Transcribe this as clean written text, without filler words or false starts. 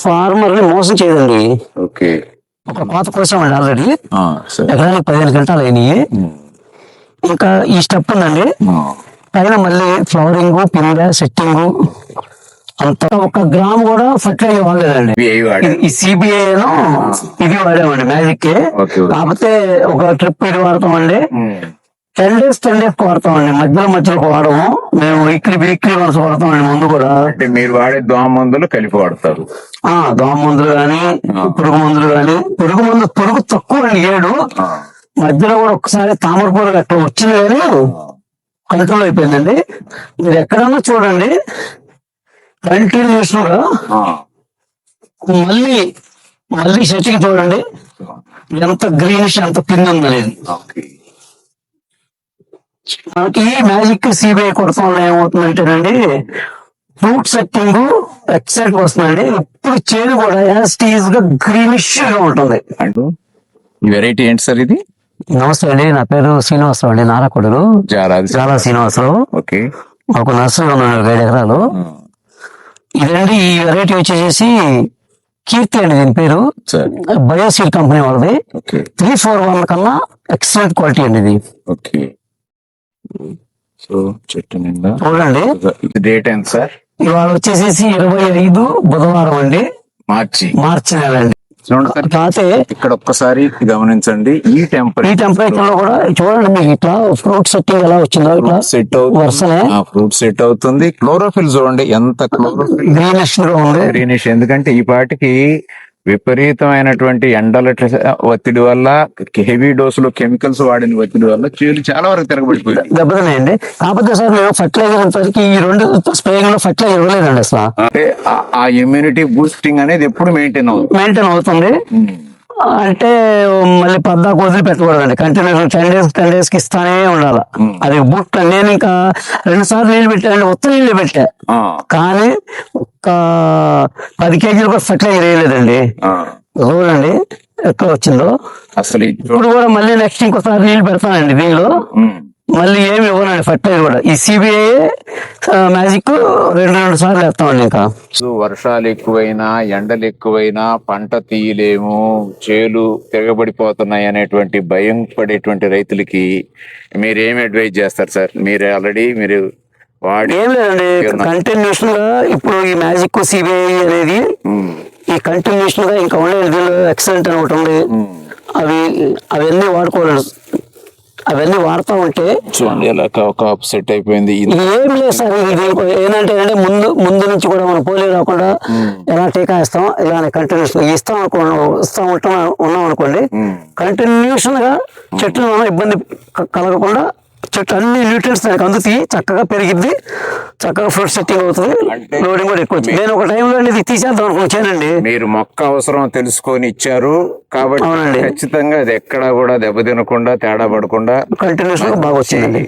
Farmer ని మోసం చేయదండి. ఓకే. ఒక కోత కోసామండి ఆల్రెడీ, సరే. ఎకరానికి 15 గంటలు అయినాయి. ఇంకా ఈ స్టెప్ ఉందండి, పైన మళ్ళీ ఫ్లవరింగ్, పిందె, సెట్టింగ్ అంతా. 1 గ్రామ్ కూడా ఫర్టిలైజర్ వాడలేదండి. ఈ సిబిఐ ఇది వాడామండి, మ్యాజిక్. కాకపోతే ఒక ట్రిప్ ఇది వాడతామండి, 10 days వాడతామండి. మధ్యలో వాడము మేము, వీక్లీ వన్స్ వాడతామండి. ముందు కూడా అంటే మీరు వాడే దోమ మందులు కలిపి వాడతారు? దోమ మందులు గాని, పురుగు మందులు గాని. పురుగు తక్కువ అండి, 7. మధ్యలో కూడా ఒకసారి తామర పురుగు అట్లా వచ్చింది కానీ కంట్రోల్ అయిపోయిందండి. మీరు ఎక్కడన్నా చూడండి, కంటిన్యూషన్ గా మళ్ళీ సెట్టింగ్ చూడండి, ఎంత గ్రీనిష్, ఎంత పిండి ఉందనేది. మనకి మ్యాజిక్ సిబిఐ కొడతాం వల్ల ఏమవుతుందంటేనండి, ఫ్రూట్ సెట్టింగ్ ఎక్సైట్ వస్తుందండి. ఇప్పుడు చేదు కూడా యాస్టీజ్ గా గ్రీనిష్ గా ఉంటుంది. ఈ వెరైటీ ఏంటి సార్ ఇది? నమస్తే అండి, నా పేరు శ్రీనివాసరావు అండి, నారాకొడలు చాలా శ్రీనివాసరావు. ఓకే. మాకు నర్సరీ ఉన్నాడు 5 ఎకరాలు. ఇదండి, ఈ వెరైటీ వచ్చేసి కీర్తి అండి దీని పేరు. బయోసీడ్ కంపెనీ వాళ్ళది. 341 కన్నా ఎక్సలెంట్ క్వాలిటీ అండి ఇది. ఓకే. సో చెట్టు నిండా చూడండి. డేట్ ఎంత సార్? ఇవాళ వచ్చేసి 25 బుధవారం అండి, మార్చి నెల అండి. ఇక్కడ ఒక్కసారి గమనించండి, ఈ టెంపరేచర్ లో కూడా చూడండి, మీకు ఇట్లా ఫ్రూట్ సెట్టింగ్ ఎలా వచ్చిందో, ఇట్లా సెట్ అవుతుంది, ఫ్రూట్ సెట్ అవుతుంది. క్లోరోఫిల్ చూడండి, ఎంత క్లోరోఫిల్ గ్రీనిష్ గా ఉంది. గ్రీనిష్ ఎందుకంటే ఈ పాటికి విపరీతమైనటువంటి ఎండల ఒత్తిడి వల్ల, హెవీ డోసులో కెమికల్స్ వాడిన ఒత్తిడి వల్ల చేలు చాలా వరకు తిరగబడిపోయింది, దెబ్బతిన్నాయండి. కాకపోతే సార్ మేము ఫర్టిలైజర్ అంతవరకు ఈ 2 స్ప్రేయింగ్ లో ఫర్టిలైజర్ ఇవ్వలేదండి అసలు. అంటే ఆ ఇమ్యూనిటీ బూస్టింగ్ అనేది ఎప్పుడు మెయింటైన్ అవుతుంది. అంటే మళ్ళీ పద్దాకు వదిలి పెట్టకూడదండి, కంటిన్యూస్ 10 days కి ఇస్తానే ఉండాలి. అది బుట్. నేను ఇంకా 2 సార్లు నీళ్ళు పెట్టానండి, ఉత్త నీళ్ళు పెట్టా, కానీ ఒక 10 kg కూడా ఫర్టిలైజర్ వేయలేదండి. చూడండి ఎక్కడ వచ్చిందో అసలు. ఇప్పుడు కూడా మళ్ళీ నెక్స్ట్ ఇంకోసారి నీళ్ళు పెడతానండి దీనిలో, మళ్ళీ ఏమి ఇవ్వనండి ఫర్టిలైజర్ కూడా. ఈ సిబిఐ మ్యాజిక్ 2 సార్లు వేస్తామండి. ఇంకా వర్షాలు ఎక్కువైనా, ఎండలు ఎక్కువైనా పంట తీయలేము, చేలు తిరగబడిపోతున్నాయి అనేటువంటి భయం పడేటువంటి రైతులకి మీరేమి అడ్వైజ్ చేస్తారు సార్? మీరు ఆల్రెడీ వాడి ఏం లేదండి, కంటిన్యూషన్ గా ఇప్పుడు ఈ మ్యాజిక్ సిబిఐ అనేది ఈ కంటిన్యూషన్ గా ఇంకా ఉండేది ఎక్సలెంట్ అని ఒకటి ఉంది. అవన్నీ వాడుకోలేదు, అవన్నీ వాడుతూ ఉంటే చూడండి ఎలా కాపు సెట్ అయిపోయింది. ఏం లేదు సార్, ఏంటంటే ముందు నుంచి కూడా మనం పోలీ రాకుండా ఎలా టీకా ఇస్తాం, ఇలానే కంటిన్యూస్ ఇస్తాం ఉన్నాం అనుకోండి, కంటిన్యూషన్ గా చెట్లు ఇబ్బంది కలగకుండా చెట్టు అన్ని న్యూట్రియన్స్ దానికి అందుతాయి, చక్కగా పెరిగిద్ది, చక్కగా ఫ్రూట్ సెట్టింగ్ అవుతుంది, లోడింగ్ కూడా ఎక్కువ. నేను ఒక టైంలో ఇది తీసేద్దాం అనుకున్నానండి. మీరు మొక్క అవసరం తెలుసుకొని ఇచ్చారు కాబట్టి ఖచ్చితంగా అది ఎక్కడా కూడా దెబ్బతినకుండా, తేడా పడకుండా కంటిన్యూస్ గా బాగా వచ్చిందండి.